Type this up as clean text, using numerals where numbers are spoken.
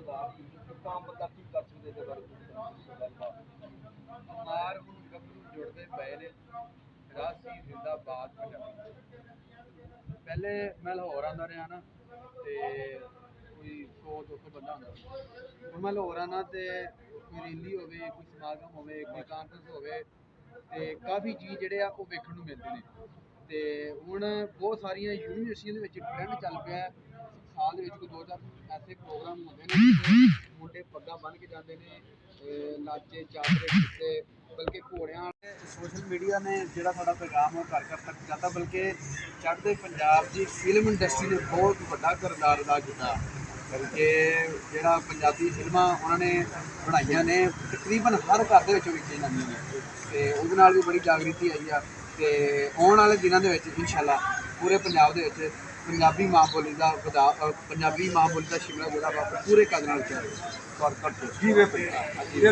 आम बंदा की कर सकते ਇਹਦੇ ਬਾਰੇ ਮਾਰ ਹੁਣ ਗੱਭਰੂ ਜੁੜਦੇ ਪਏ ਨੇ ਰਾਸੀ ਜ਼ਿੰਦਾਬਾਦ ਪੰਜਾਬੀ। ਪਹਿਲੇ ਮੈਂ ਲਾਹੌਰ ਆਉਂਦਾ ਰਿਹਾ ਨਾ ਤੇ ਕੋਈ 100-200 ਬੰਦਾ ਹੁੰਦਾ ਸੀ। ਹੁਣ ਮੈਂ ਲਾਹੌਰ ਆਉਣਾ ਤੇ ਕੋਈ ਰੈਲੀ ਹੋਵੇ, ਕੋਈ ਸਮਾਗਮ ਹੋਵੇ, ਕੋਈ ਕਾਨਫਰੰਸ ਹੋਵੇ ਤੇ ਕਾਫੀ ਚੀਜ਼ ਜਿਹੜੇ ਆ ਉਹ ਵੇਖਣ ਨੂੰ ਮਿਲਦੇ ਨੇ। ਤੇ ਹੁਣ ਬਹੁਤ ਸਾਰੀਆਂ ਯੂਨੀਵਰਸਿਟੀਆਂ ਦੇ ਵਿੱਚ ਟ੍ਰੈਂਡ ਚੱਲ ਪਿਆ ਸਾਲ ਦੇ ਵਿੱਚ ਕੋਈ 2-4 ਐਸੇ ਪ੍ਰੋਗਰਾਮ ਹੁੰਦੇ ਨੇ ਮੁੰਡੇ ਪੱਗਾਂ ਬੰਨ੍ਹ ਕੇ ਜਾਂਦੇ ਨੇ, ਲਾਚੇ ਚਾਦਰੇ ਕੁੱਤੇ, ਬਲਕਿ ਘੋੜਿਆਂ ਵਾਲੇ। ਸੋਸ਼ਲ ਮੀਡੀਆ ਨੇ ਜਿਹੜਾ ਸਾਡਾ ਪੈਗਾਮ ਉਹ ਘਰ ਘਰ ਤੱਕ ਜਾਂਦਾ, ਬਲਕਿ ਚੜ੍ਹਦੇ ਪੰਜਾਬ ਦੀ ਫਿਲਮ ਇੰਡਸਟਰੀ ਨੇ ਬਹੁਤ ਵੱਡਾ ਕਿਰਦਾਰ ਅਦਾ ਕੀਤਾ। ਬਲਕਿ ਜਿਹੜਾ ਪੰਜਾਬੀ ਫਿਲਮਾਂ ਉਹਨਾਂ ਨੇ ਬਣਾਈਆਂ ਨੇ ਤਕਰੀਬਨ ਹਰ ਘਰ ਦੇ ਵਿੱਚ ਵੇਖੀਆਂ ਜਾਂਦੀਆਂ ਨੇ ਤੇ ਉਹਦੇ ਨਾਲ ਵੀ ਬੜੀ ਜਾਗ੍ਰਿਤੀ ਆਈ ਆ। ਤੇ ਆਉਣ ਵਾਲੇ ਦਿਨਾਂ ਦੇ ਵਿੱਚ ਇੰਸ਼ਾਅੱਲਾ ਪੂਰੇ ਪੰਜਾਬ ਦੇ ਵਿੱਚ ਪੰਜਾਬੀ ਮਾਂ ਬੋਲੀ ਦਾ ਸ਼ਿਮਲਾ ਜਿਹੜਾ ਵਾ ਪੂਰੇ ਕਦਰਾਂ ਨਾਲ ਚੱਲੇਗਾ। ਜੀ ਵੇ